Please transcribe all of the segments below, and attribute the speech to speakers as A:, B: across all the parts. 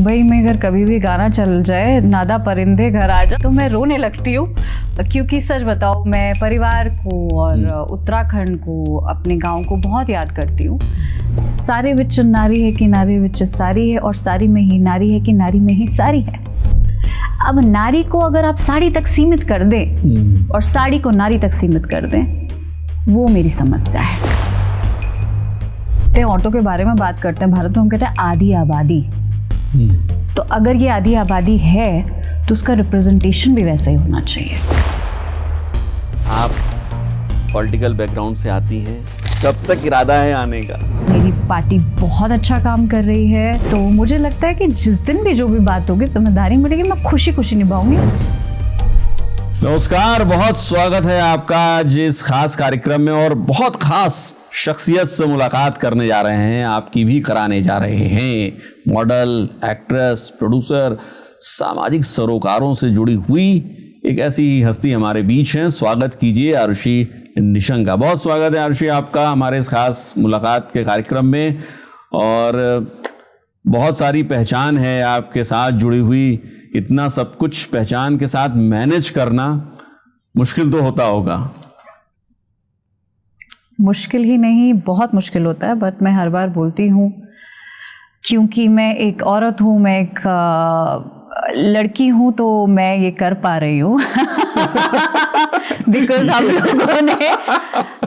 A: मुंबई में अगर कभी भी गाना चल जाए, नादा परिंदे घर आ जाए, तो मैं रोने लगती हूँ। क्योंकि सच बताओ, मैं परिवार को और उत्तराखंड को, अपने गांव को बहुत याद करती हूँ। सारे विच नारी है कि नारी विच सारी है, और सारी में ही नारी है कि नारी में ही सारी है। अब नारी को अगर आप साड़ी तक सीमित कर दें और साड़ी को नारी तक सीमित कर दें, वो मेरी समस्या है। ऑटो के बारे में बात करते हैं, भारत में हम कहते हैं आधी आबादी। तो अगर ये आधी आबादी है तो उसका रिप्रेजेंटेशन भी वैसा ही होना चाहिए।
B: आप पॉलिटिकल बैकग्राउंड से आती हैं, कब तक इरादा है आने का?
A: मेरी पार्टी बहुत अच्छा काम कर रही है, तो मुझे लगता है कि जिस दिन भी जो भी बात होगी, जिम्मेदारी मिलेगी, मैं खुशी खुशी निभाऊंगी।
B: नमस्कार, बहुत स्वागत है आपका आज इस खास कार्यक्रम में, और बहुत खास शख्सियत से मुलाकात करने जा रहे हैं, आपकी भी कराने जा रहे हैं। मॉडल, एक्ट्रेस, प्रोड्यूसर, सामाजिक सरोकारों से जुड़ी हुई एक ऐसी हस्ती हमारे बीच हैं। स्वागत कीजिए आरुषि निशंक का। बहुत स्वागत है आरुषि आपका हमारे इस खास मुलाकात के कार्यक्रम में। और बहुत सारी पहचान है आपके साथ जुड़ी हुई, इतना सब कुछ पहचान के साथ मैनेज करना मुश्किल तो होता होगा।
A: मुश्किल ही नहीं, बहुत मुश्किल होता है। बट मैं हर बार बोलती हूँ, क्योंकि मैं एक औरत हूँ, मैं एक लड़की हूँ, तो मैं ये कर पा रही हूँ। बिकॉज हम लोगों ने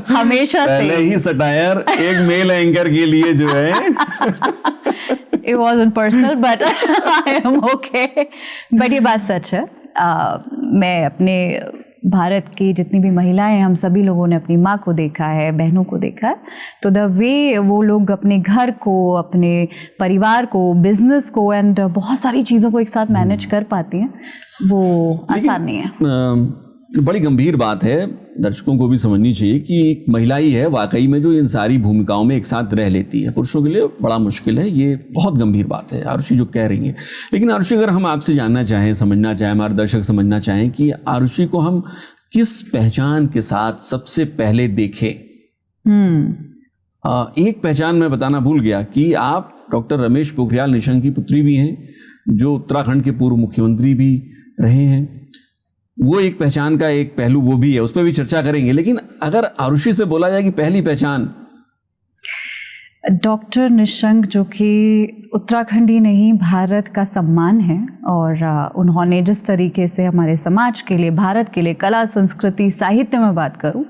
A: हमेशा से
B: पहले ही सटायर एक मेल एंकर के लिए जो है
A: It wasn't personal, but I am okay. But ये बात सच है। मैं अपने भारत की जितनी भी महिलाएं हैं, हम सभी लोगों ने अपनी माँ को देखा है, बहनों को देखा है। तो द वे वो लोग अपने घर को, अपने परिवार को, बिजनेस को एंड बहुत सारी चीज़ों को एक साथ मैनेज कर पाती हैं, वो आसान नहीं है।
B: बड़ी गंभीर बात है, दर्शकों को भी समझनी चाहिए कि एक महिला ही है वाकई में जो इन सारी भूमिकाओं में एक साथ रह लेती है। पुरुषों के लिए बड़ा मुश्किल है, ये बहुत गंभीर बात है आरुषि जो कह रही हैं। लेकिन आरुषि, अगर हम आपसे जानना चाहें, समझना चाहें, हमारे दर्शक समझना चाहें कि आरुषि को हम किस पहचान के साथ सबसे पहले देखें। एक पहचान मैं बताना भूल गया कि आप डॉक्टर रमेश पोखरियाल निशंक की पुत्री भी हैं, जो उत्तराखंड के पूर्व मुख्यमंत्री भी रहे हैं। वो एक पहचान का एक पहलू वो भी है, उस पर भी चर्चा करेंगे। लेकिन अगर आरुषि से बोला जाए कि पहली पहचान,
A: डॉक्टर निशंक जो कि उत्तराखंड ही नहीं, भारत का सम्मान है। और उन्होंने जिस तरीके से हमारे समाज के लिए, भारत के लिए, कला, संस्कृति, साहित्य में बात करूं,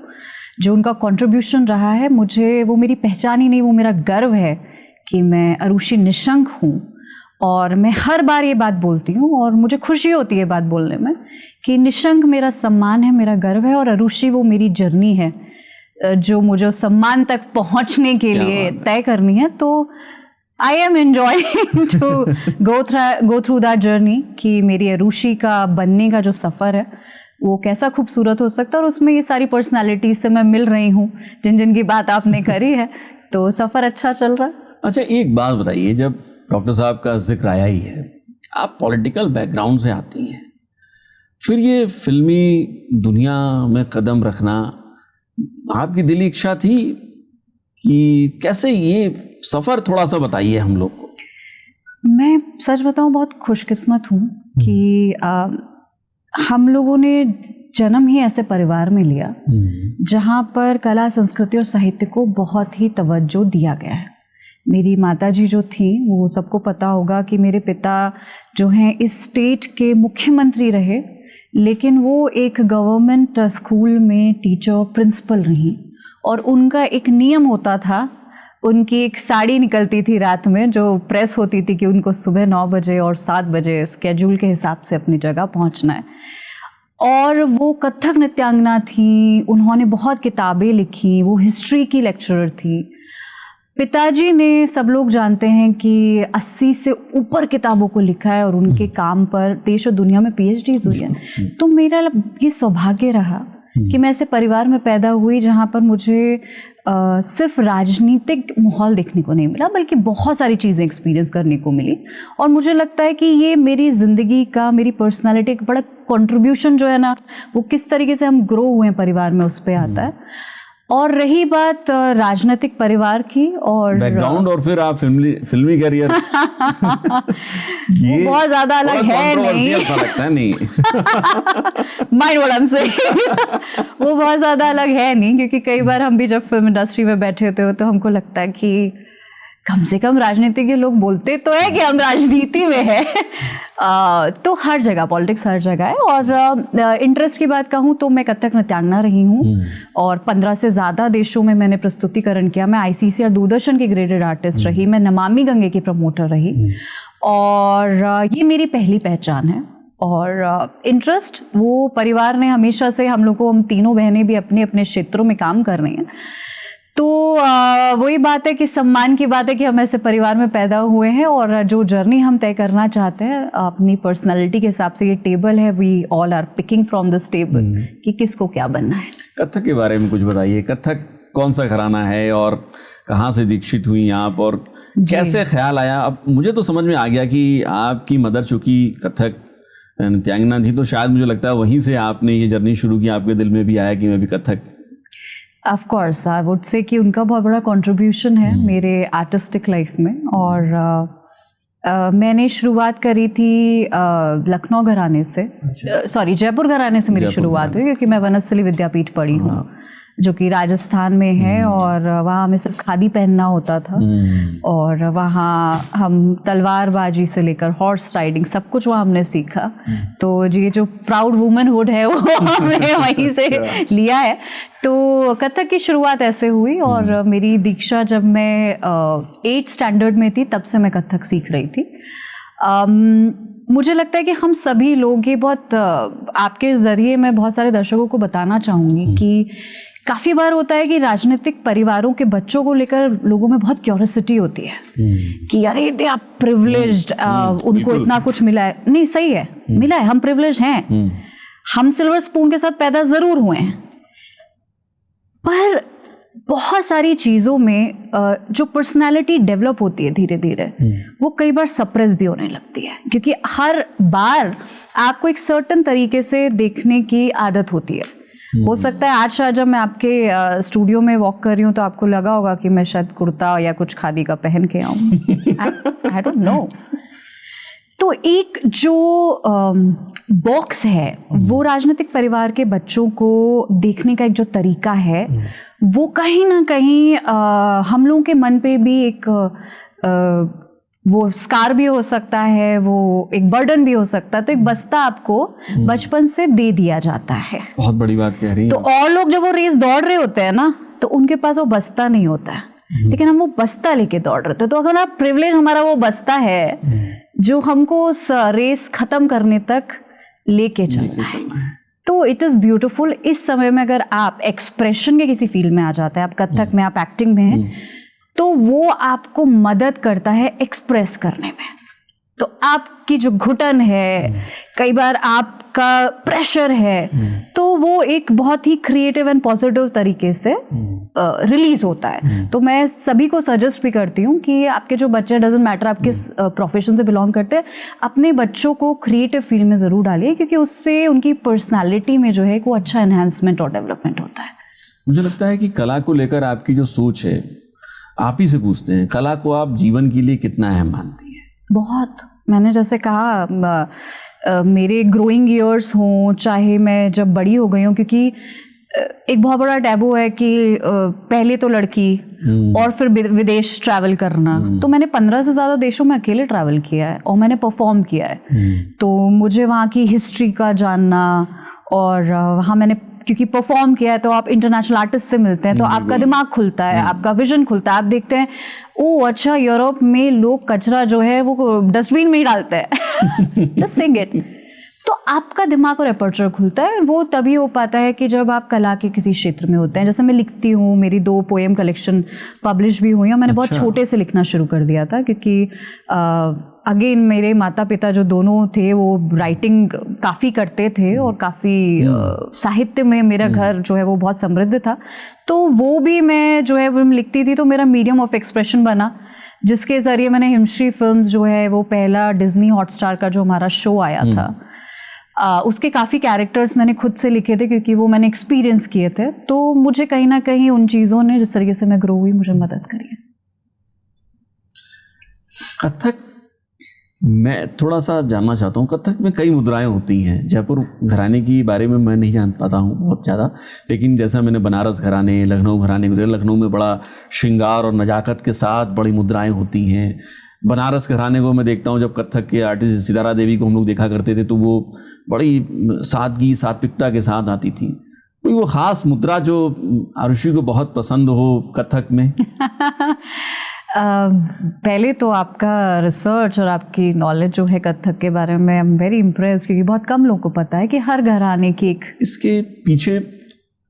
A: जो उनका कंट्रीब्यूशन रहा है, मुझे वो मेरी पहचान ही नहीं, वो मेरा गर्व है कि मैं आरुषि निशंक हूँ। और मैं हर बार ये बात बोलती हूँ, और मुझे खुशी होती है बात बोलने में, कि निशंक मेरा सम्मान है, मेरा गर्व है, और आरुषि वो मेरी जर्नी है जो मुझे सम्मान तक पहुंचने के लिए तय करनी है। तो I am enjoying to go through that journey, कि मेरी आरुषि का बनने का जो सफ़र है वो कैसा खूबसूरत हो सकता है। और उसमें ये सारी पर्सनालिटीज से मैं मिल रही हूँ, जिन की बात आपने करी है, तो सफ़र अच्छा चल रहा है।
B: अच्छा, एक बात बताइए, जब डॉक्टर साहब का जिक्र आया ही है, आप पॉलिटिकल बैकग्राउंड से आती हैं, फिर ये फिल्मी दुनिया में कदम रखना आपकी दिली इच्छा थी कि कैसे? ये सफ़र थोड़ा सा बताइए हम लोग को।
A: मैं सच बताऊं, बहुत खुशकिस्मत हूँ कि हम लोगों ने जन्म ही ऐसे परिवार में लिया जहाँ पर कला, संस्कृति और साहित्य को बहुत ही तवज्जो दिया गया है। मेरी माताजी जो थी, वो सबको पता होगा कि मेरे पिता जो हैं इस स्टेट के मुख्यमंत्री रहे, लेकिन वो एक गवर्नमेंट स्कूल में टीचर, प्रिंसिपल रही। और उनका एक नियम होता था, उनकी एक साड़ी निकलती थी रात में, जो प्रेस होती थी कि उनको सुबह 9 बजे और 7 बजे स्केड्यूल के हिसाब से अपनी जगह पहुंचना है। और वो कथक नृत्यांगना थी, उन्होंने बहुत किताबें लिखी, वो हिस्ट्री की लेक्चरर थी। पिताजी ने, सब लोग जानते हैं कि 80 से ऊपर किताबों को लिखा है, और उनके काम पर देश और दुनिया में PhDs हुई है। तो मेरा ये सौभाग्य रहा कि मैं ऐसे परिवार में पैदा हुई जहाँ पर मुझे सिर्फ राजनीतिक माहौल देखने को नहीं मिला, बल्कि बहुत सारी चीज़ें एक्सपीरियंस करने को मिली। और मुझे लगता है कि ये मेरी ज़िंदगी का, मेरी पर्सनालिटी का बड़ा कंट्रीब्यूशन जो है ना, वो किस तरीके से हम ग्रो हुए हैं परिवार में, उस पर आता है। और रही बात राजनीतिक परिवार की और
B: बैकग्राउंड और फिर आप फिल्मी करियर
A: वो बहुत ज्यादा अलग है नहीं,
B: ऐसा लगता है नहीं
A: mind what I am saying, वो बहुत ज्यादा अलग है नहीं, क्योंकि कई बार हम भी जब फिल्म इंडस्ट्री में बैठे होते हो तो हमको लगता है कि कम से कम राजनीति के लोग बोलते तो है कि हम राजनीति में है। तो हर जगह पॉलिटिक्स हर जगह है। और इंटरेस्ट की बात कहूँ तो मैं कथक नृत्यांगना रही हूँ और 15 से ज़्यादा देशों में मैंने प्रस्तुतिकरण किया। मैं आईसीसी और दूरदर्शन की ग्रेडेड आर्टिस्ट रही, मैं नमामि गंगे की प्रमोटर रही, और ये मेरी पहली पहचान है। और इंटरेस्ट वो परिवार ने हमेशा से, हम लोग को, हम तीनों बहनें भी अपने अपने क्षेत्रों में काम कर रही हैं, तो वही बात है कि सम्मान की बात है कि हम ऐसे परिवार में पैदा हुए हैं और जो जर्नी हम तय करना चाहते हैं अपनी पर्सनालिटी के हिसाब से, ये टेबल है, we all are picking from this table कि किसको क्या बनना है।
B: कथक के बारे में कुछ बताइए, कथक कौन सा घराना है और कहाँ से दीक्षित हुई आप और कैसे ख्याल आया? अब मुझे तो समझ में आ गया कि आपकी मदर चूँकि कथक नृत्यांगना थी, तो शायद मुझे लगता है वहीं से आपने ये जर्नी शुरू की, आपके दिल में भी आया कि मैं भी Kathak.
A: Of course I would से कि उनका बहुत बड़ा कंट्रीब्यूशन है मेरे आर्टिस्टिक लाइफ में। और मैंने शुरुआत करी थी लखनऊ घराने से, सॉरी जयपुर घराने से मेरी शुरुआत हुई, क्योंकि मैं वनस्थली विद्यापीठ पढ़ी हूँ जो कि राजस्थान में है, और वहाँ हमें सिर्फ खादी पहनना होता था, और वहाँ हम तलवारबाजी से लेकर हॉर्स राइडिंग सब कुछ वहाँ हमने सीखा। तो ये जो प्राउड वुमनहुड है वो हमने वहीं से लिया है। तो कथक की शुरुआत ऐसे हुई, और मेरी दीक्षा जब मैं 8th स्टैंडर्ड में थी तब से मैं कथक सीख रही थी। मुझे लगता है कि हम सभी लोग, ये बहुत आपके ज़रिए मैं बहुत सारे दर्शकों को बताना चाहूँगी कि काफ़ी बार होता है कि राजनीतिक परिवारों के बच्चों को लेकर लोगों में बहुत क्यूरियोसिटी होती है कि अरे दे आर प्रिविलेज्ड, उनको इतना कुछ मिला है। नहीं, सही है, मिला है, हम प्रिविलेज हैं, हम सिल्वर स्पून के साथ पैदा ज़रूर हुए हैं, पर बहुत सारी चीज़ों में जो पर्सनालिटी डेवलप होती है धीरे धीरे, वो कई बार सप्रेस भी होने लगती है, क्योंकि हर बार आपको एक सर्टेन तरीके से देखने की आदत होती है। हो सकता है आज शायद जब मैं आपके स्टूडियो में वॉक कर रही हूँ तो आपको लगा होगा कि मैं शायद कुर्ता या कुछ खादी का पहन के आऊँ, आई डोंट नो। तो एक जो बॉक्स है वो राजनीतिक परिवार के बच्चों को देखने का एक जो तरीका है, वो कहीं ना कहीं हम लोगों के मन पे भी एक वो स्कार भी हो सकता है, वो एक बर्डन भी हो सकता है। तो एक बस्ता आपको बचपन से दे दिया जाता है।
B: बहुत बड़ी बात कह रही हैं।
A: तो और लोग जब वो रेस दौड़ रहे होते हैं ना, तो उनके पास वो बस्ता नहीं होता है, लेकिन हम वो बस्ता लेके दौड़ रहे थे। तो अगर आप प्रिविलेज, हमारा वो बस्ता है जो हमको उस रेस खत्म करने तक लेके चलना है। तो इट इज़ ब्यूटिफुल। इस समय में अगर आप एक्सप्रेशन के किसी फील्ड में आ जाते हैं, आप कथक में, आप एक्टिंग में हैं, तो वो आपको मदद करता है एक्सप्रेस करने में। तो आपकी जो घुटन है, कई बार आपका प्रेशर है, तो वो एक बहुत ही क्रिएटिव एंड पॉजिटिव तरीके से रिलीज होता है। तो मैं सभी को सजेस्ट भी करती हूँ कि आपके जो बच्चे, डजंट मैटर आप किस प्रोफेशन से बिलोंग करते हैं, अपने बच्चों को क्रिएटिव फील्ड में ज़रूर डालिए, क्योंकि उससे उनकी पर्सनैलिटी में जो है वो अच्छा एनहांसमेंट और डेवलपमेंट होता है।
B: मुझे लगता है कि कला को लेकर आपकी जो सोच है, आप ही से पूछते हैं, कला को आप जीवन के लिए कितना अहम मानती हैं? बहुत।
A: मैंने जैसे कहा, मेरे ग्रोइंग ईयर्स हों, चाहे मैं जब बड़ी हो गई हूँ, क्योंकि एक बहुत बड़ा टैबू है कि पहले तो लड़की और फिर विदेश ट्रैवल करना। तो मैंने 15 से ज़्यादा देशों में अकेले ट्रैवल किया है और मैंने परफॉर्म किया है। तो मुझे वहाँ की हिस्ट्री का जानना, और वहाँ मैंने क्योंकि परफॉर्म किया है, तो आप इंटरनेशनल आर्टिस्ट से मिलते हैं, तो आपका दिमाग खुलता है, आपका विजन खुलता है। आप देखते हैं, ओ अच्छा, यूरोप में लोग कचरा जो है वो डस्टबिन में ही डालते हैं, जस्ट सेइंग इट। तो आपका दिमाग और एपर्चर खुलता है। वो तभी हो पाता है कि जब आप कला के किसी क्षेत्र में होते हैं। जैसे मैं लिखती हूँ, मेरी 2 पोएम कलेक्शन पब्लिश भी हुई, और मैंने बहुत छोटे से लिखना शुरू कर दिया था, क्योंकि अगेन मेरे माता पिता जो दोनों थे वो राइटिंग काफ़ी करते थे, और काफ़ी साहित्य में मेरा घर जो है वो बहुत समृद्ध था। तो वो भी मैं जो है वो लिखती थी, तो मेरा मीडियम ऑफ एक्सप्रेशन बना, जिसके ज़रिए मैंने हिमश्री फिल्म्स जो है वो पहला डिज्नी हॉटस्टार का जो हमारा शो आया था, उसके काफ़ी कैरेक्टर्स मैंने खुद से लिखे थे क्योंकि वो मैंने एक्सपीरियंस किए थे, तो मुझे कहीं ना कहीं उन चीज़ों ने जिस तरीके से मैं ग्रो हुई मुझे मदद करी है।
B: कथक मैं थोड़ा सा जानना चाहता हूँ, कथक में कई मुद्राएं होती हैं। जयपुर घराने की बारे में मैं नहीं जान पाता हूँ बहुत ज़्यादा, लेकिन जैसा मैंने बनारस घराने, लखनऊ घराने को देखा, लखनऊ में बड़ा श्रृंगार और नजाकत के साथ बड़ी मुद्राएं होती हैं। बनारस घराने को मैं देखता हूँ, जब कथक के आर्टिस्ट सितारा देवी को हम लोग देखा करते थे तो वो बड़ी सादगी सात्विकता के साथ आती थी। कोई वो ख़ास मुद्रा जो आरुषि को बहुत पसंद हो कथक में?
A: पहले तो आपका रिसर्च और आपकी नॉलेज जो है कथक के बारे में, आई एम वेरी इम्प्रेस, क्योंकि बहुत कम लोगों को पता है कि हर घराने की एक,
B: इसके पीछे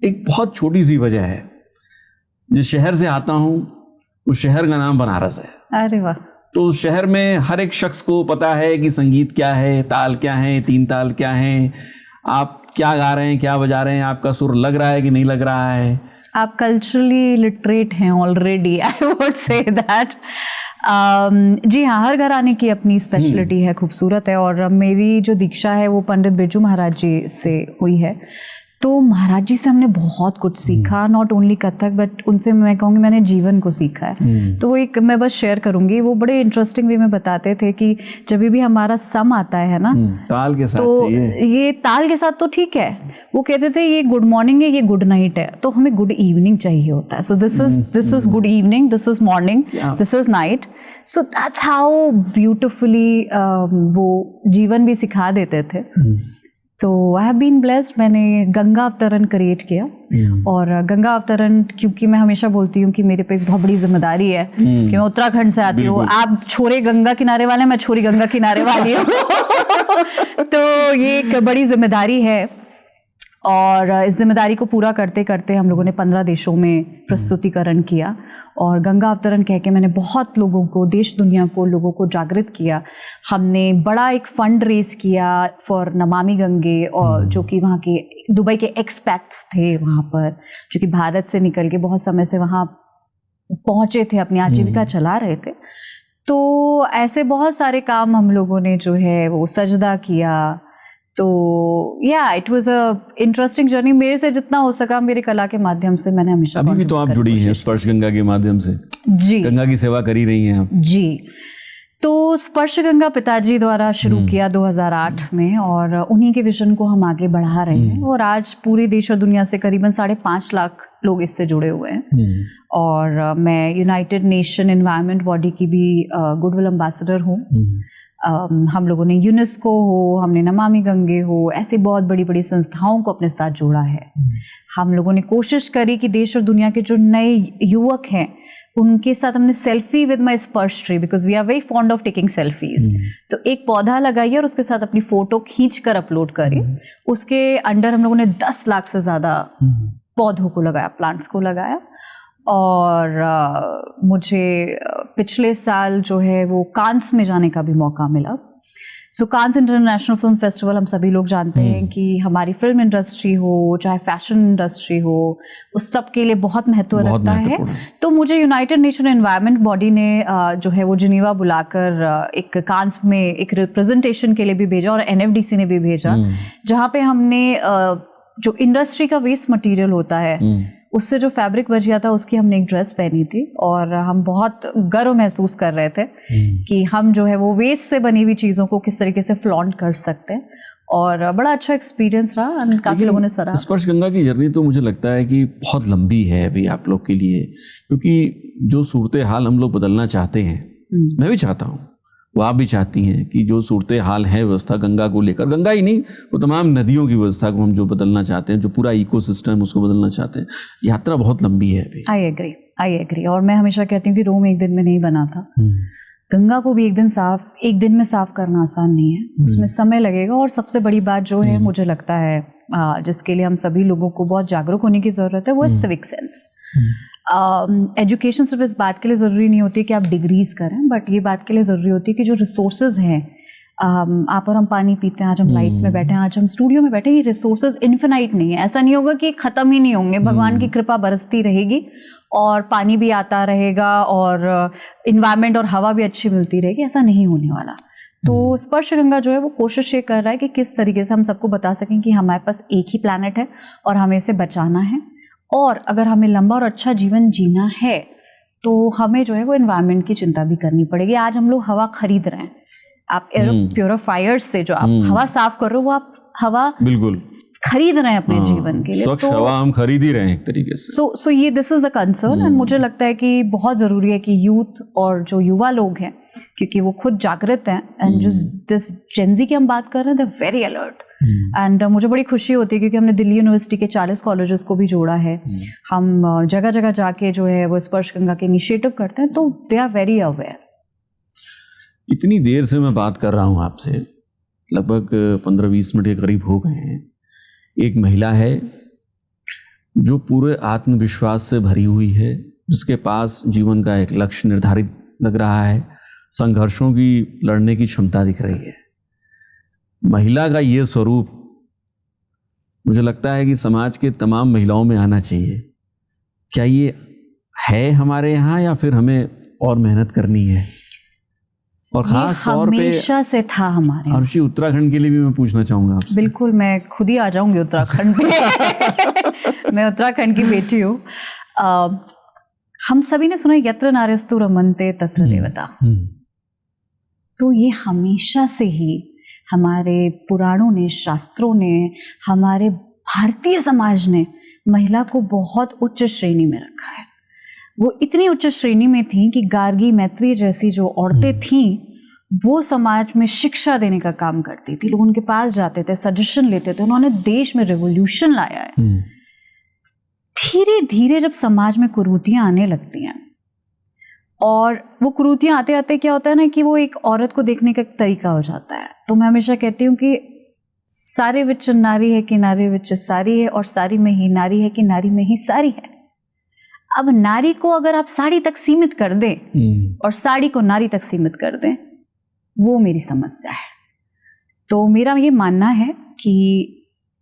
B: एक बहुत छोटी सी वजह है। जिस शहर से आता हूँ उस शहर का नाम बनारस है।
A: अरे वाह।
B: तो उस शहर में हर एक शख्स को पता है कि संगीत क्या है, ताल क्या है, तीन ताल क्या है, आप क्या गा रहे हैं, क्या बजा रहे हैं, आपका सुर लग रहा है कि नहीं लग रहा है।
A: आप कल्चरली लिटरेट हैं already, I would say that. जी हाँ, हर घराने की अपनी स्पेशलिटी है, खूबसूरत है। और मेरी जो दीक्षा है वो पंडित बिरजू महाराज जी से हुई है, तो महाराज जी से हमने बहुत कुछ सीखा, नॉट ओनली कथक बट उनसे मैं कहूँगी मैंने जीवन को सीखा है। तो वो एक मैं बस शेयर करूँगी, वो बड़े इंटरेस्टिंग वे में बताते थे कि जब भी हमारा सम आता है ना,
B: ताल के साथ
A: तो ये ताल के साथ तो ठीक है, वो कहते थे ये गुड मॉर्निंग है, ये गुड नाइट है, तो हमें गुड इवनिंग चाहिए होता है। So this is good evening, this is morning, this is night. So that's how beautifully वो जीवन भी सिखा देते थे। तो आई हैव बीन ब्लेस्ड, मैंने गंगा अवतरण क्रिएट किया। और गंगा अवतरण, क्योंकि मैं हमेशा बोलती हूँ कि मेरे पे एक बहुत बड़ी जिम्मेदारी है कि मैं उत्तराखंड से आती हूँ, आप छोरे गंगा किनारे वाले, मैं छोरी गंगा किनारे वाली हूँ तो ये एक बड़ी जिम्मेदारी है। और इस जिम्मेदारी को पूरा करते करते हम लोगों ने 15 देशों में प्रस्तुतिकरण किया और गंगा अवतरण कह के मैंने बहुत लोगों को, देश दुनिया को, लोगों को जागृत किया। हमने बड़ा एक फंड रेस किया फॉर नमामि गंगे, और जो कि वहाँ के दुबई के एक्सपैक्ट्स थे वहाँ पर, जो कि भारत से निकल के बहुत समय से वहाँ पहुँचे थे, अपनी आजीविका चला रहे थे। तो ऐसे बहुत सारे काम हम लोगों ने जो है वो सजदा किया। तो या it was a interesting journey. मेरे से जितना हो सका मेरी कला के माध्यम से मैंने हमेशा,
B: अभी भी तो आप जुड़ी हैं स्पर्श गंगा के माध्यम से,
A: जी,
B: गंगा की सेवा करी रही हैं आप।
A: जी, तो स्पर्श गंगा पिताजी द्वारा शुरू किया 2008 में, और उन्हीं के विजन को हम आगे बढ़ा रहे हैं। और आज पूरे देश और दुनिया से करीबन 5.5 लाख लोग इससे जुड़े हुए हैं। और मैं यूनाइटेड नेशन एनवायरनमेंट बॉडी की भी गुडविल एम्बेसडर हूँ। हम लोगों ने यूनेस्को हो, हमने नमामि गंगे हो, ऐसे बहुत बड़ी बड़ी संस्थाओं को अपने साथ जोड़ा है। हम लोगों ने कोशिश करी कि देश और दुनिया के जो नए युवक हैं उनके साथ हमने selfie with my Sparsh tree, because we are very fond of taking selfies. तो एक पौधा लगाइए और उसके साथ अपनी फोटो खींच कर अपलोड करिए। उसके अंडर हम लोगों ने 10 लाख से ज़्यादा पौधों को लगाया, प्लांट्स को लगाया। और मुझे पिछले साल जो है वो कांस में जाने का भी मौका मिला। सो कांस इंटरनेशनल फिल्म फेस्टिवल, हम सभी लोग जानते हैं कि हमारी फिल्म इंडस्ट्री हो चाहे फैशन इंडस्ट्री हो, उस सब के लिए बहुत महत्व रखता है। तो मुझे यूनाइटेड नेशन एनवायरनमेंट बॉडी ने जो है वो जिनेवा बुलाकर एक कांस में एक रिप्रेजेंटेशन के लिए भी भेजा, और NFDC ने भी भेजा, जहाँ पे हमने जो इंडस्ट्री का वेस्ट मटेरियल होता है उससे जो फैब्रिक बच गया था उसकी हमने एक ड्रेस पहनी थी। और हम बहुत गर्व महसूस कर रहे थे कि हम जो है वो वेस्ट से बनी हुई चीज़ों को किस तरीके से फ्लॉन्ट कर सकते हैं। और बड़ा अच्छा एक्सपीरियंस रहा, काफ़ी लोगों ने सराहा।
B: स्पर्श गंगा की जर्नी तो मुझे लगता है कि बहुत लंबी है अभी आप लोग के लिए, क्योंकि जो सूरत हाल हम लोग बदलना चाहते हैं, मैं भी चाहता हूँ, वो आप भी चाहती हैं कि जो सूरत हाल है व्यवस्था गंगा को लेकर, गंगा ही नहीं वो तमाम नदियों की व्यवस्था को हम जो बदलना चाहते हैं, जो पूरा इकोसिस्टम उसको बदलना चाहते हैं, यात्रा बहुत लंबी है अभी।
A: I agree. और मैं हमेशा कहती हूँ कि रोम एक दिन में नहीं बना था। गंगा को भी एक दिन में साफ करना आसान नहीं है, उसमें समय लगेगा। और सबसे बड़ी बात जो है मुझे लगता है जिसके लिए हम सभी लोगों को बहुत जागरूक होने की जरूरत है, वो है सिविक सेंस। एजुकेशन सिर्फ इस बात के लिए ज़रूरी नहीं होती कि आप डिग्रीज करें, बट ये बात के लिए ज़रूरी होती है कि जो रिसोर्सेज हैं, आप और हम पानी पीते हैं, आज हम लाइट में बैठे हैं, आज हम स्टूडियो में बैठे हैं, ये रिसोर्सेज इन्फिनाइट नहीं है। ऐसा नहीं होगा कि ख़त्म ही नहीं होंगे, भगवान की कृपा बरसती रहेगी और पानी भी आता रहेगा और इन्वायरमेंट और हवा भी अच्छी मिलती रहेगी, ऐसा नहीं होने वाला। तो स्पर्श गंगा जो है वो कोशिश ये कर रहा है कि किस तरीके से हम सबको बता सकें कि हमारे पास एक ही प्लैनेट है और हमें इसे बचाना है, और अगर हमें लंबा और अच्छा जीवन जीना है तो हमें जो है वो एनवायरनमेंट की चिंता भी करनी पड़ेगी। आज हम लोग हवा खरीद रहे हैं, आप एयर प्योरीफायर्स से जो आप हवा साफ कर रहे हो वो आप हवा
B: बिल्कुल
A: खरीद रहे हैं अपने जीवन के लिए।
B: स्वच्छ हवा हम खरीद ही रहे हैं एक तरीके से।
A: सो ये this is the concern, and मुझे लगता है कि बहुत ज़रूरी है कि यूथ और जो युवा लोग हैं, क्योंकि वो खुद जागृत हैं, एंड जिस दिस जेनजी की हम बात कर रहे हैं, दे वेरी अलर्ट। एंड मुझे बड़ी खुशी होती है क्योंकि हमने दिल्ली यूनिवर्सिटी के 40 कॉलेजेस को भी जोड़ा है। हम जगह जगह जाके जो है वो स्पर्श गंगा के इनिशिएटिव करते हैं, तो दे आर वेरी अवेयर।
B: इतनी देर से मैं बात कर रहा हूँ आपसे, लगभग 15-20 मिनट के करीब हो गए हैं। एक महिला है जो पूरे आत्मविश्वास से भरी हुई है, जिसके पास जीवन का एक लक्ष्य निर्धारित लग रहा है, संघर्षों की लड़ने की क्षमता दिख रही है। महिला का ये स्वरूप मुझे लगता है कि समाज के तमाम महिलाओं में आना चाहिए। क्या ये है हमारे यहाँ, या फिर हमें और मेहनत करनी है? और खास तौर पे
A: हमेशा से था हमारे।
B: अर्शी, उत्तराखंड के लिए भी मैं पूछना चाहूंगा आपसे।
A: बिल्कुल, मैं खुद ही आ जाऊंगी उत्तराखंड पे। मैं उत्तराखंड की बेटी हूँ। हम सभी ने सुना यत्र नार्यस्तु रमन्ते तत्र देवता। तो ये हमेशा से ही हमारे पुराणों ने, शास्त्रों ने, हमारे भारतीय समाज ने महिला को बहुत उच्च श्रेणी में रखा है। वो इतनी उच्च श्रेणी में थी कि गार्गी, मैत्री जैसी जो औरतें थीं, वो समाज में शिक्षा देने का काम करती थी। लोग उनके पास जाते थे, सजेशन लेते थे। उन्होंने देश में रिवॉल्यूशन लाया है। धीरे धीरे जब समाज में कुरीतियां आने लगती हैं, और वो कुरीतियां आते आते क्या होता है ना कि वो एक औरत को देखने का एक तरीका हो जाता है। तो मैं हमेशा कहती हूँ कि सारे विच नारी है कि नारी विच सारी है, और सारी में ही नारी है कि नारी में ही सारी है। अब नारी को अगर आप साड़ी तक सीमित कर दें और साड़ी को नारी तक सीमित कर दें, वो मेरी समस्या है। तो मेरा ये मानना है कि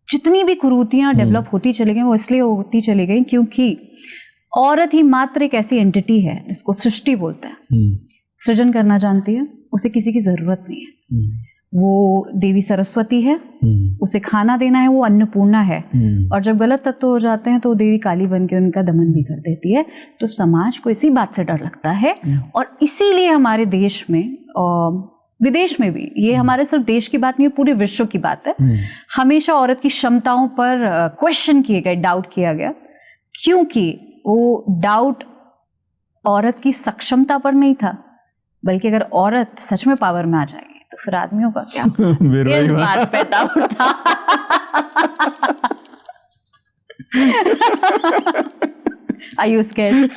A: जितनी भी कुरीतियां डेवलप होती चली गई, वो इसलिए होती चली गई क्योंकि औरत ही मात्र एक ऐसी एंटिटी है जिसको सृष्टि बोलते हैं, सृजन करना जानती है, उसे किसी की जरूरत नहीं है। वो देवी सरस्वती है, उसे खाना देना है, वो अन्नपूर्णा है। और जब गलत तत्व हो जाते हैं तो वो देवी काली बन के उनका दमन भी कर देती है। तो समाज को इसी बात से डर लगता है, और इसीलिए हमारे देश में और विदेश में भी, ये हमारे सिर्फ देश की बात नहीं है, पूरे विश्व की बात है, हमेशा औरत की क्षमताओं पर क्वेश्चन किए गए, डाउट किया गया, क्योंकि वो डाउट औरत की सक्षमता पर नहीं था, बल्कि अगर औरत सच में पावर में आ जाएगी तो फिर आदमियों का क्या? इस बात पे डाउट था। Are you scared?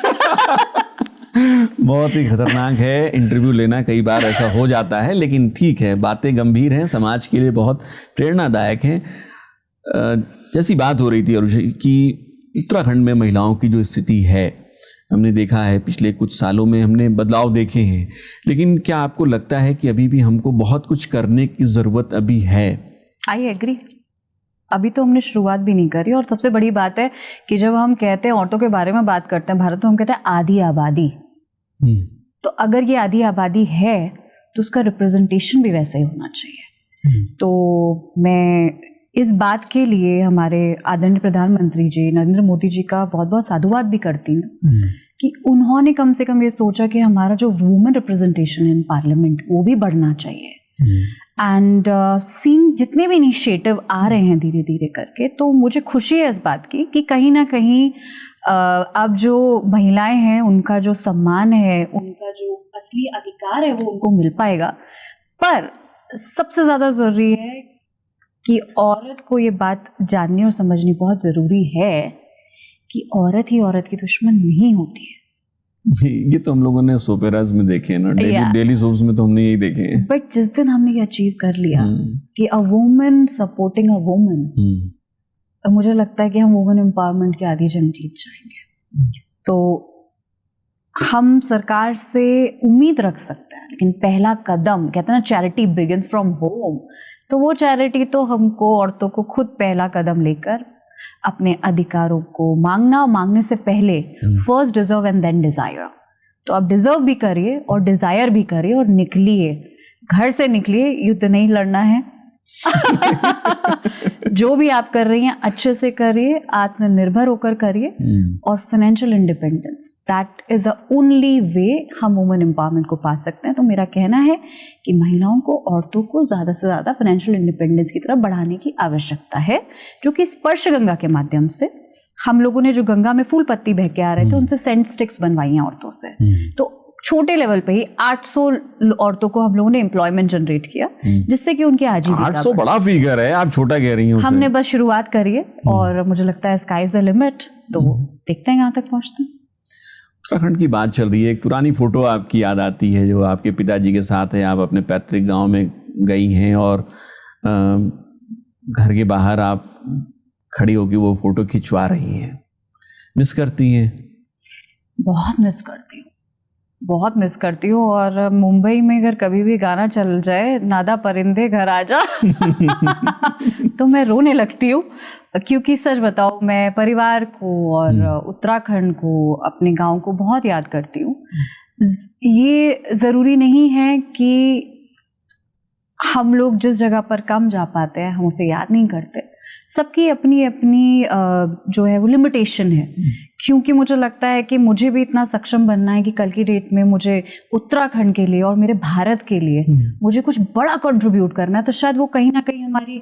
B: बहुत ही खतरनाक है इंटरव्यू लेना, कई बार ऐसा हो जाता है, लेकिन ठीक है, बातें गंभीर हैं, समाज के लिए बहुत प्रेरणादायक हैं। जैसी बात हो रही थी अरुषि कि उत्तराखंड में महिलाओं की जो स्थिति है, हमने देखा है पिछले कुछ सालों में हमने बदलाव देखे हैं, लेकिन क्या आपको लगता है कि अभी भी हमको बहुत कुछ करने की ज़रूरत अभी है?
A: I agree. अभी तो हमने शुरुआत भी नहीं करी। और सबसे बड़ी बात है कि जब हम कहते हैं औरतों के बारे में बात करते हैं भारत में, हम कहते हैं आधी आबादी। तो अगर ये आधी आबादी है तो उसका रिप्रेजेंटेशन भी वैसे ही होना चाहिए। तो मैं इस बात के लिए हमारे आदरणीय प्रधानमंत्री जी नरेंद्र मोदी जी का बहुत बहुत साधुवाद भी करती हूँ कि उन्होंने कम से कम ये सोचा कि हमारा जो वुमेन रिप्रेजेंटेशन इन पार्लियामेंट वो भी बढ़ना चाहिए। एंड सीइंग जितने भी इनिशिएटिव आ रहे हैं धीरे धीरे करके, तो मुझे खुशी है इस बात की कि कहीं ना कहीं अब जो महिलाएं हैं उनका जो सम्मान है, उनका जो असली अधिकार है वो उनको मिल पाएगा। पर सबसे ज़्यादा ज़रूरी है कि औरत को ये बात जाननी और समझनी बहुत ज़रूरी है कि औरत ही औरत की दुश्मन नहीं होती है।
B: ये तो हम लोगों ने सोपेराज में देखे ना, डेली सोप्स में तो हमने यही देखे हैं।
A: बट जिस दिन हमने ये अचीव कर लिया कि a woman supporting a woman, मुझे लगता है कि हम वुमन एम्पावरमेंट की आधी जंग जीत जाएंगे। तो हम सरकार से उम्मीद रख सकते हैं, लेकिन पहला कदम, कहते हैं ना चैरिटी बिगिंस फ्रॉम होम, तो वो चैरिटी तो हमको औरतों को खुद पहला कदम लेकर अपने अधिकारों को मांगना, मांगने से पहले first deserve and then desire. तो आप डिजर्व भी करिए और डिजायर भी करिए और निकलिए घर से निकलिए, युद्ध नहीं लड़ना है। जो भी आप कर रही हैं अच्छे से करिए, आत्मनिर्भर होकर करिए, और financial independence, that is the only way हम वुमेन एम्पावरमेंट को पा सकते हैं। तो मेरा कहना है कि महिलाओं को, औरतों को ज़्यादा से ज़्यादा फाइनेंशियल इंडिपेंडेंस की तरफ बढ़ाने की आवश्यकता है, जो कि स्पर्श गंगा के माध्यम से हम लोगों ने, जो गंगा में फूल पत्ती बह के आ रहे थे, उनसे सेंट स्टिक्स बनवाई हैं औरतों से। तो छोटे लेवल पे ही 800 औरतों को हम लोगों ने एम्प्लॉयमेंट जनरेट किया, जिससे कि उनकी आजीविका।
B: 800 बड़ा फिगर है, आप छोटा कह रही हैं।
A: हमने बस शुरुआत करी है और मुझे लगता है स्काई इज द लिमिट, तो देखते हैं कहाँ तक पहुँचते हैं।
B: उत्तराखंड की बात चल रही है, एक पुरानी फोटो आपकी याद आती है जो आपके पिताजी के साथ है। आप अपने पैतृक गांव में गई हैं और घर के बाहर आप खड़ी होकर वो फोटो खिंचवा रही हैं। मिस करती हैं?
A: बहुत मिस करती हूँ, बहुत मिस करती हूँ। और मुंबई में अगर कभी भी गाना चल जाए, नादा परिंदे घर आजा, तो मैं रोने लगती हूँ, क्योंकि सच बताओ मैं परिवार को और उत्तराखंड को, अपने गांव को बहुत याद करती हूँ। ये ज़रूरी नहीं है कि हम लोग जिस जगह पर कम जा पाते हैं हम उसे याद नहीं करते। सबकी अपनी अपनी जो है वो लिमिटेशन है, क्योंकि मुझे लगता है कि मुझे भी इतना सक्षम बनना है कि कल की डेट में मुझे उत्तराखंड के लिए और मेरे भारत के लिए मुझे कुछ बड़ा कंट्रीब्यूट करना है। तो शायद वो कहीं ना कहीं हमारी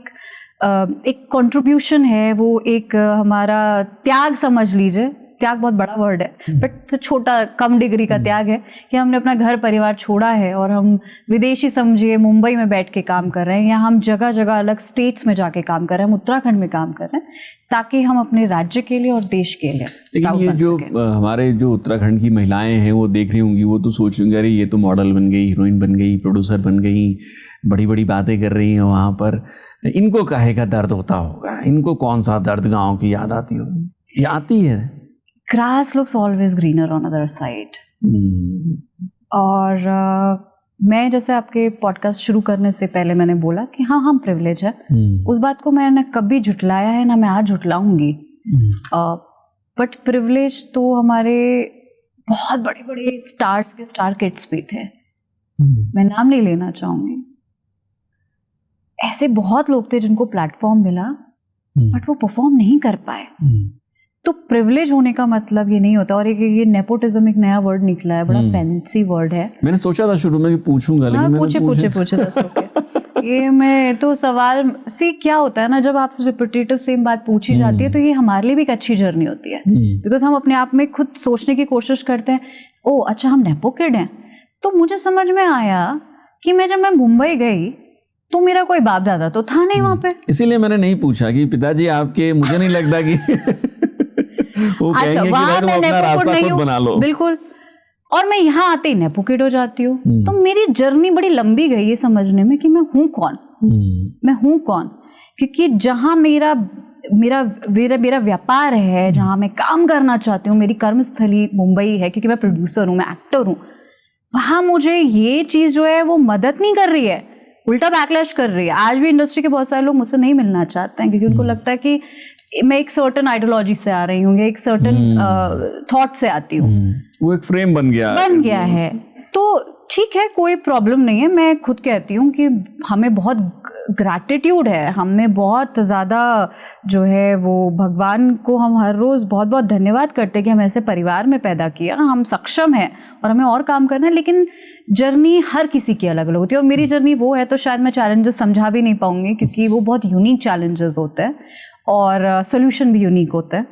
A: एक कंट्रीब्यूशन है, वो एक हमारा त्याग समझ लीजिए। त्याग बहुत बड़ा वर्ड है, बट छोटा कम डिग्री का त्याग है कि हमने अपना घर परिवार छोड़ा है और हम विदेशी समझिए मुंबई में बैठ के काम कर रहे हैं, या हम जगह जगह अलग स्टेट्स में जाके काम कर रहे हैं, हम उत्तराखंड में काम कर रहे हैं, ताकि हम अपने राज्य के लिए और देश के लिए।
B: लेकिन ये जो हमारे जो उत्तराखंड की महिलाएं हैं वो देख रही होंगी, वो तो सोच रही होंगी अरे ये तो मॉडल बन गई, हीरोइन बन गई, प्रोड्यूसर बन गई, बड़ी बड़ी बातें कर रही हैं वहाँ पर। इनको काहे का दर्द होता होगा? इनको कौन सा दर्द गाँव की याद आती होगी? ये आती है।
A: Grass looks always greener on other side. और मैं जैसे आपके पॉडकास्ट शुरू करने से पहले मैंने बोला कि हाँ हम प्रिविलेज है, उस बात को मैंने कभी झुटलाया है ना मैं आज झुटलाऊंगी। बट प्रिविलेज तो हमारे बहुत बड़े बड़े स्टार्स के स्टार किड्स भी थे, मैं नाम नहीं लेना चाहूंगी। ऐसे बहुत लोग थे जिनको प्लेटफॉर्म मिला बट वो परफॉर्म नहीं कर पाए। तो प्रिविलेज होने का मतलब ये नहीं होता। और एक ये नेपोटिज्म एक नया वर्ड निकला है, बड़ा फैंसी वर्ड है।
B: मैंने सोचा था शुरू में पूछूंगा, लेकिन
A: पूछे ये मैं तो सवाल सी क्या होता है ना, जब आपसे रिपीटेटिव सेम बात पूछी जाती है तो ये हमारे लिए भी एक अच्छी जर्नी होती है, बिकॉज हम अपने आप में खुद सोचने की कोशिश करते हैं, ओ अच्छा हम नेपो किड हैं। तो मुझे समझ में आया कि जब मैं मुंबई गई तो मेरा कोई बाप दादा तो था नहीं वहां पे, इसीलिए
B: मैंने नहीं पूछा कि पिताजी आपके, मुझे नहीं लगता कि वो
A: अच्छा वहां मैं नेपो नहीं हूँ बिल्कुल, और मैं यहाँ आते ही नेपो किड हो जाती हूँ। तो मेरी जर्नी बड़ी लंबी गई ये समझने में कि मैं हूँ कौन, मैं हूँ कौन। क्योंकि जहाँ मेरा मेरा मेरा मेरा व्यापार है, जहाँ मैं काम करना चाहती हूँ, मेरी कर्मस्थली मुंबई है क्योंकि मैं प्रोड्यूसर हूँ, मैं एक्टर हूँ, वहाँ मुझे ये चीज़ जो है वो मदद नहीं कर रही है, उल्टा बैकलैश कर रही है। आज भी इंडस्ट्री के बहुत सारे लोग मुझसे नहीं मिलना चाहते हैं क्योंकि उनको लगता है कि मैं एक सर्टन आइडियोलॉजी से आ रही हूँ, एक सर्टन थॉट से आती हूँ,
B: वो एक फ्रेम बन गया है।
A: तो ठीक है, कोई प्रॉब्लम नहीं है। मैं खुद कहती हूँ कि हमें बहुत ग्रैटिट्यूड है, हमें बहुत ज़्यादा जो है वो भगवान को हम हर रोज़ बहुत बहुत धन्यवाद करते हैं कि हमें ऐसे परिवार में पैदा किया, हम सक्षम हैं और हमें और काम करना है। लेकिन जर्नी हर किसी की अलग अलग होती है और मेरी जर्नी वो है, तो शायद मैं चैलेंजेस समझा भी नहीं पाऊंगी क्योंकि वो बहुत यूनिक चैलेंजेस होते हैं और सोल्यूशन भी यूनिक होता है।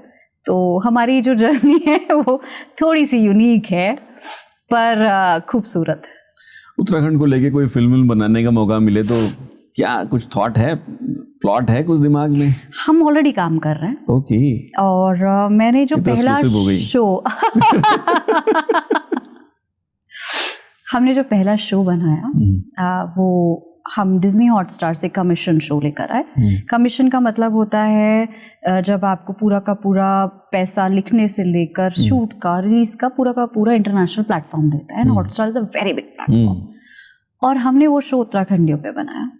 A: तो हमारी जो जर्नी है वो थोड़ी सी यूनिक है पर खूबसूरत है।
B: उत्तराखंड को लेके कोई फिल्म बनाने का मौका मिले तो क्या कुछ थॉट है, प्लॉट है कुछ दिमाग में?
A: हम ऑलरेडी काम कर रहे हैं।
B: ओके।
A: और मैंने जो पहला शो हमने जो पहला शो बनाया वो हम डिज्नी हॉटस्टार से कमीशन शो लेकर आए। कमीशन का मतलब होता है जब आपको पूरा का पूरा पैसा लिखने से लेकर शूट का, रिलीज का पूरा इंटरनेशनल प्लेटफॉर्म देता है। Hotstar is a very big platform और हमने वो शो उत्तराखंडियों पे बनाया।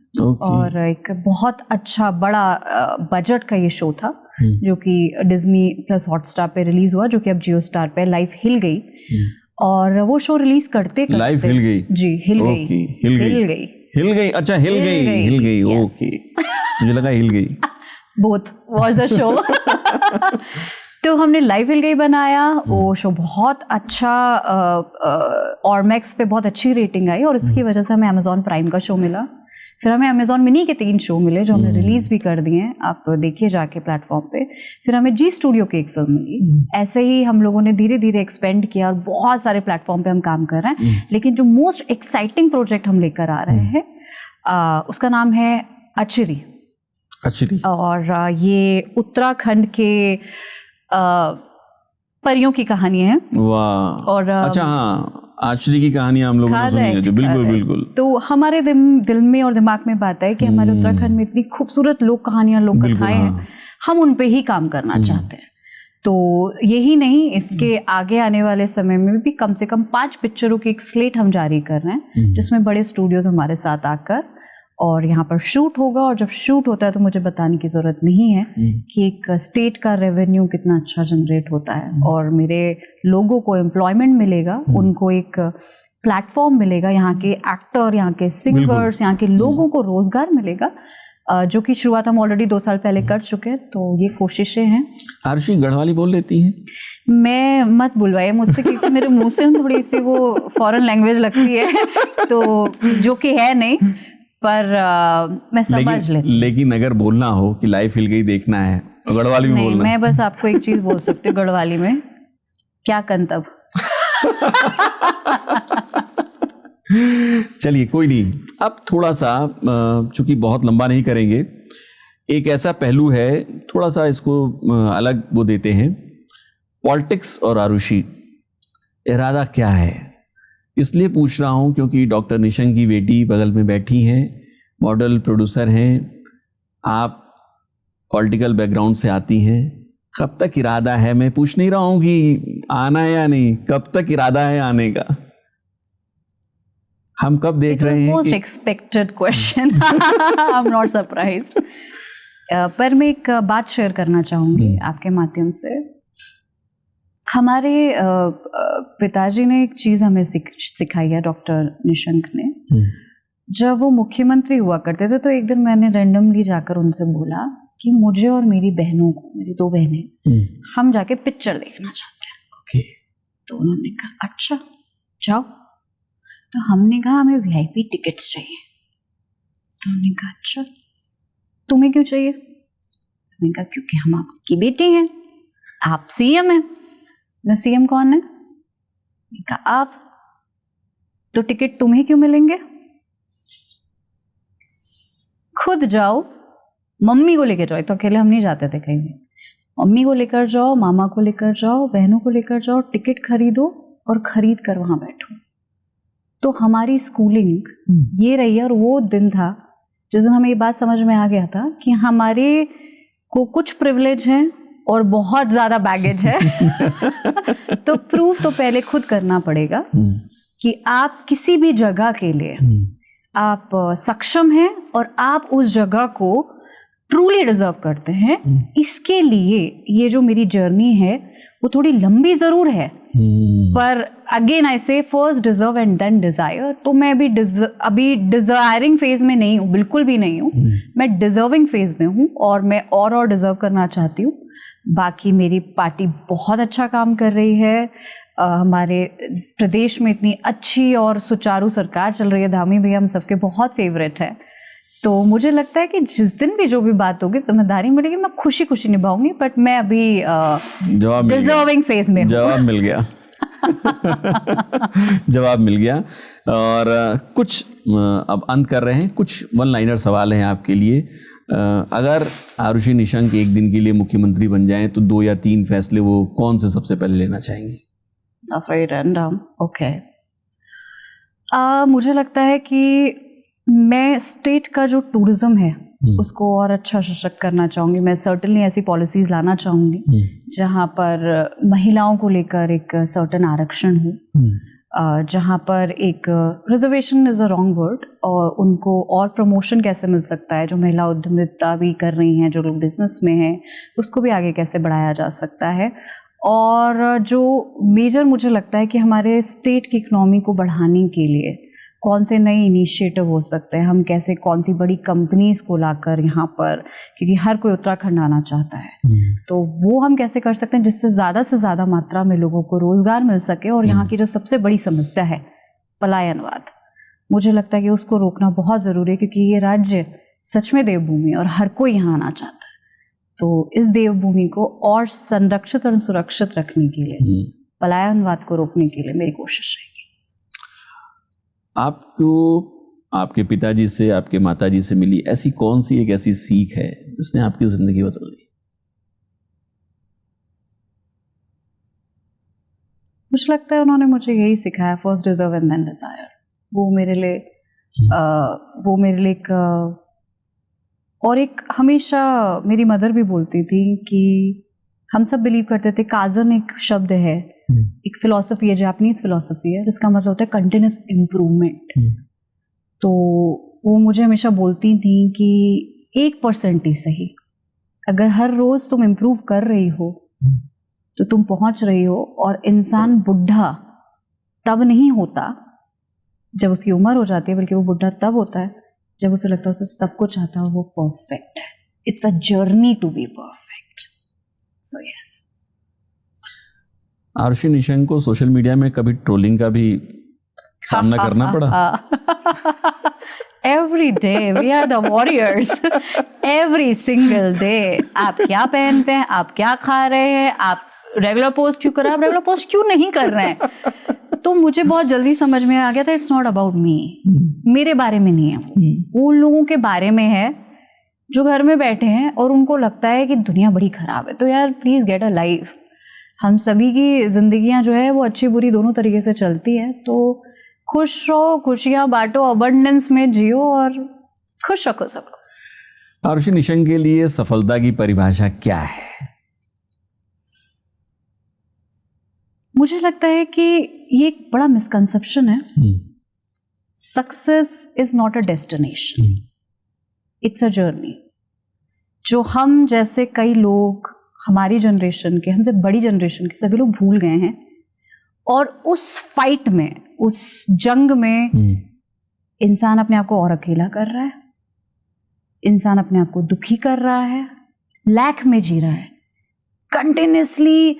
A: और एक बहुत अच्छा बड़ा बजट का ये शो था जो कि डिज्नी प्लस हॉटस्टार पे रिलीज हुआ, जो कि अब जियो स्टार पे लाइफ हिल गई। और वो शो रिलीज करते
B: लाइफ हिल गई
A: जी, हिल गई
B: हिल गई, अच्छा हिल गई, ओके, मुझे लगा हिल गई।
A: Both watch the show. तो हमने लाइव हिल गई बनाया, वो शो बहुत अच्छा और मैक्स पे बहुत अच्छी रेटिंग आई और इसकी वजह से हमें अमेजॉन प्राइम का शो मिला। फिर हमें अमेजॉन मिनी के 3 शो मिले जो हमने रिलीज भी कर दिए हैं, आप देखिए जाके प्लेटफॉर्म पे। फिर हमें जी स्टूडियो की एक फिल्म मिली। ऐसे ही हम लोगों ने धीरे धीरे एक्सपेंड किया और बहुत सारे प्लेटफॉर्म पे हम काम कर रहे हैं। लेकिन जो मोस्ट एक्साइटिंग प्रोजेक्ट हम लेकर आ रहे हैं उसका नाम है अचिरी। और ये उत्तराखंड के परियों की कहानी है।
B: वाह। और अच्छा, हाँ, आचरी की कहानी हम लोगों ने सुनी है जो, बिल्कुल बिल्कुल।
A: तो हमारे दिल में और दिमाग में बात है कि हमारे उत्तराखंड में इतनी खूबसूरत लोक कहानियां, लोक कथाएं हैं, हम उन पे ही काम करना चाहते हैं। तो यही नहीं, इसके आगे आने वाले समय में भी कम से कम 5 पिक्चरों की एक स्लेट हम जारी कर रहे हैं, जिसमें बड़े स्टूडियोज हमारे साथ आकर और यहाँ पर शूट होगा। और जब शूट होता है तो मुझे बताने की ज़रूरत नहीं है कि एक स्टेट का रेवेन्यू कितना अच्छा जनरेट होता है और मेरे लोगों को एम्प्लॉयमेंट मिलेगा, उनको एक प्लेटफॉर्म मिलेगा, यहाँ के एक्टर, यहाँ के सिंगर्स, यहाँ के लोगों को रोजगार मिलेगा, जो कि शुरुआत हम ऑलरेडी 2 साल पहले कर चुके हैं। तो ये कोशिशें हैं।
B: आरुषि गढ़वाली बोल लेती हैं?
A: मैं मत बुलवाइए मुझसे, क्योंकि मेरे मुंह से थोड़ी सी वो फॉरेन लैंग्वेज लगती है, तो जो कि है नहीं, पर मैं समझ लेती।
B: लेकिन अगर बोलना हो कि लाइफ हिल गई देखना है तो गढ़वाली में बोलना।
A: मैं बस आपको एक चीज बोल सकती हूँ गढ़वाली में, क्या कंतब।
B: चलिए कोई नहीं, अब थोड़ा सा चूंकि बहुत लंबा नहीं करेंगे, एक ऐसा पहलू है, थोड़ा सा इसको अलग वो देते हैं, पॉलिटिक्स और आरुषि, इरादा क्या है? इसलिए पूछ रहा हूँ क्योंकि डॉक्टर निशंक की बेटी बगल में बैठी हैं, मॉडल प्रोड्यूसर हैं, आप पॉलिटिकल बैकग्राउंड से आती हैं। कब तक इरादा है, मैं पूछ नहीं रहा हूँ कि आना है या नहीं, कब तक इरादा है आने का? हम कब देख रहे हैं?
A: Most expected question, I am not surprised. पर मैं एक बात शेयर करना चाहूँगी आपके माध्यम से। हमारे पिताजी ने एक चीज़ हमें सिखाई है, डॉक्टर निशंक ने। जब वो मुख्यमंत्री हुआ करते थे तो एक दिन मैंने रैंडमली जाकर उनसे बोला कि मुझे और मेरी बहनों को, मेरी 2 बहनें, हम जाके पिक्चर देखना चाहते हैं।
B: ओके।
A: तो उन्होंने कहा अच्छा जाओ। तो हमने कहा हमें VIP टिकट्स चाहिए। तो उन्होंने कहा अच्छा तुम्हें क्यों चाहिए? मैंने कहा क्योंकि हम आपकी बेटी हैं, आप CM हैं। ना CM कौन है? मैंने कहा आप। तो टिकट तुम्हें क्यों मिलेंगे? खुद जाओ, मम्मी को लेकर जाओ। तो अकेले हम नहीं जाते थे कहीं भी। मम्मी को लेकर जाओ, मामा को लेकर जाओ, बहनों को लेकर जाओ, टिकट खरीदो और खरीद कर वहां बैठो। तो हमारी स्कूलिंग ये रही है। और वो दिन था जिस दिन हमें ये बात समझ में आ गया था कि हमारे को कुछ प्रिविलेज हैं और बहुत ज्यादा बैगेज है। तो प्रूव तो पहले खुद करना पड़ेगा कि आप किसी भी जगह के लिए आप सक्षम हैं और आप उस जगह को ट्रूली डिजर्व करते हैं। इसके लिए ये जो मेरी जर्नी है वो थोड़ी लंबी जरूर है, पर again I say first deserve and then desire. तो मैं अभी डिजायरिंग फेज में नहीं हूँ, बिल्कुल भी नहीं हूँ। मैं डिजर्विंग फेज में हूँ और मैं और डिजर्व करना चाहती हूँ। बाकी मेरी पार्टी बहुत अच्छा काम कर रही है। हमारे प्रदेश में इतनी अच्छी और सुचारू सरकार चल रही है। धामी भैया हम सबके बहुत फेवरेट है। तो मुझे लगता है कि जिस दिन भी जो भी बात होगी, जिम्मेदारी मिलेगी, मैं खुशी खुशी निभाऊंगी। बट मैं अभी डिजर्विंग फेज में हूँ।
B: जवाब मिल गया। जवाब मिल गया। और कुछ अब अंत कर रहे हैं, कुछ 1 लाइनर सवाल हैं आपके लिए। अगर आरुषि निशंक एक दिन के लिए मुख्यमंत्री बन जाएं तो 2 या 3 फैसले वो कौन से सबसे पहले लेना चाहेंगी?
A: That's very random. Okay. मुझे लगता है कि मैं स्टेट का जो टूरिज्म है उसको और अच्छा सशक्त करना चाहूँगी। मैं सर्टनली ऐसी पॉलिसीज लाना चाहूँगी जहाँ पर महिलाओं को लेकर एक सर्टन आरक्षण हो, जहाँ पर एक reservation is a wrong word, और उनको और प्रमोशन कैसे मिल सकता है, जो महिला उद्यमिता भी कर रही हैं, जो लोग बिजनेस में हैं, उसको भी आगे कैसे बढ़ाया जा सकता है। और जो मेजर मुझे लगता है कि हमारे स्टेट की इकनॉमी को बढ़ाने के लिए कौन से नए इनिशिएटिव हो सकते हैं, हम कैसे कौन सी बड़ी कंपनीज को लाकर यहाँ पर, क्योंकि हर कोई उत्तराखंड आना चाहता है, तो वो हम कैसे कर सकते हैं जिससे ज़्यादा से ज़्यादा मात्रा में लोगों को रोज़गार मिल सके। और यहाँ की जो सबसे बड़ी समस्या है पलायनवाद, मुझे लगता है कि उसको रोकना बहुत ज़रूरी है, क्योंकि ये राज्य सच में देवभूमि और हर कोई यहाँ आना चाहता है। तो इस देवभूमि को और संरक्षित और सुरक्षित रखने के लिए, पलायनवाद को रोकने के लिए मेरी कोशिश रहेगी।
B: आपको आपके पिताजी से, आपके माताजी से मिली ऐसी कौन सी एक ऐसी सीख है जिसने आपकी जिंदगी बदल दी?
A: मुझे लगता है उन्होंने मुझे यही सिखाया, first deserve and then desire. वो मेरे लिए एक और एक हमेशा मेरी मदर भी बोलती थी कि हम सब बिलीव करते थे, काजन एक शब्द है, एक फिलॉसफी है, जापानीज फिलॉसफी है, जिसका मतलब होता है कंटिन्यूस इम्प्रूवमेंट। तो वो मुझे हमेशा बोलती थी कि 1% ही सही, अगर हर रोज तुम इम्प्रूव कर रही हो तो तुम पहुंच रही हो। और इंसान बुढ़ा तब नहीं होता जब उसकी उम्र हो जाती है, बल्कि वो बुढ़ा तब होता है जब उसे लगता है उसे सब कुछ आता है, वो परफेक्ट है। It's a journey to be perfect. So yes.
B: Arushi Nishank को सोशल मीडिया में कभी ट्रोलिंग का भी सामना करना पड़ा?
A: Every day we are the warriors, every single day. आप क्या पहनते हैं, आप क्या खा रहे हैं, आप रेगुलर पोस्ट क्यों कर रहे हैं, आप रेगुलर पोस्ट क्यों नहीं कर रहे हैं। तो मुझे बहुत जल्दी समझ में आ गया था, इट्स नॉट अबाउट मी, मेरे बारे में नहीं है, वो उन लोगों के बारे में है जो घर में बैठे हैं और उनको लगता है कि दुनिया बड़ी खराब है। तो यार प्लीज गेट अ लाइफ। हम सभी की जिंदगियां जो है वो अच्छी बुरी दोनों तरीके से चलती है, तो खुश रहो, खुशियां बांटो, अबंडेंस में जियो और खुश रखो सबको।
B: आरुषि निशंक के लिए सफलता की परिभाषा क्या है?
A: मुझे लगता है कि ये एक बड़ा मिसकंसेप्शन है। Success is not a destination, it's a journey. जो हम जैसे कई लोग, हमारी जनरेशन के, हमसे बड़ी जनरेशन के सभी लोग भूल गए हैं। और उस फाइट में, उस जंग में इंसान अपने आप को और अकेला कर रहा है, इंसान अपने आप को दुखी कर रहा है, लैक में जी रहा है, कंटिन्यूसली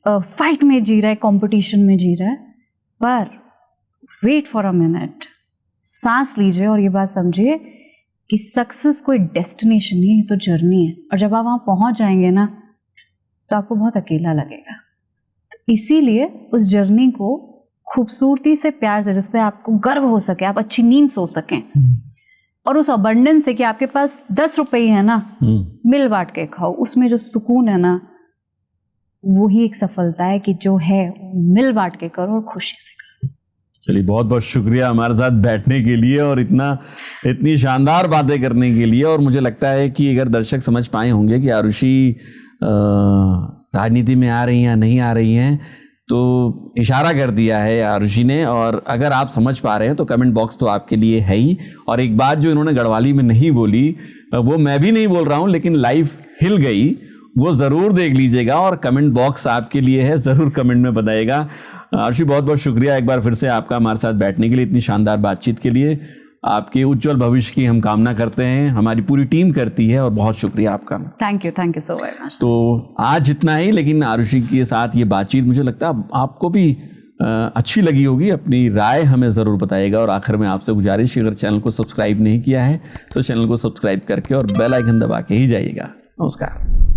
A: फाइट में जी रहा है, कंपटीशन में जी रहा है। पर वेट फॉर अ मिनट, सांस लीजिए और ये बात समझिए कि सक्सेस कोई डेस्टिनेशन नहीं है, तो जर्नी है। और जब आप वहां पहुंच जाएंगे ना, तो आपको बहुत अकेला लगेगा। तो इसीलिए उस जर्नी को खूबसूरती से, प्यार से, जिसपे आपको गर्व हो सके, आप अच्छी नींद सो सकें, और उस अबंडेंस से कि आपके पास 10 रुपए है ना, मिल बांट के खाओ, उसमें जो सुकून है ना, वही एक सफलता है कि जो है मिल बांट के करो और खुशी से करो।
B: चलिए, बहुत बहुत शुक्रिया हमारे साथ बैठने के लिए और इतनी शानदार बातें करने के लिए। और मुझे लगता है कि अगर दर्शक समझ पाए होंगे कि आरुषि राजनीति में आ रही हैं या नहीं आ रही हैं, तो इशारा कर दिया है आरुषि ने। और अगर आप समझ पा रहे हैं तो कमेंट बॉक्स तो आपके लिए है ही। और एक बात जो इन्होंने गढ़वाली में नहीं बोली, वो मैं भी नहीं बोल रहा हूँ, लेकिन लाइफ हिल गई, वो ज़रूर देख लीजिएगा और कमेंट बॉक्स आपके लिए है, ज़रूर कमेंट में बताइएगा। आरुषि, बहुत बहुत शुक्रिया एक बार फिर से आपका हमारे साथ बैठने के लिए, इतनी शानदार बातचीत के लिए। आपके उज्जवल भविष्य की हम कामना करते हैं, हमारी पूरी टीम करती है, और बहुत शुक्रिया आपका।
A: Thank you so very much.
B: तो आज इतना ही, लेकिन आरुषि के साथ ये बातचीत मुझे लगता है आपको भी अच्छी लगी होगी। अपनी राय हमें ज़रूर बताइएगा। और आखिर में आपसे गुजारिश, अगर चैनल को सब्सक्राइब नहीं किया है तो चैनल को सब्सक्राइब करके और बेल आइकन दबा के ही जाइएगा। नमस्कार।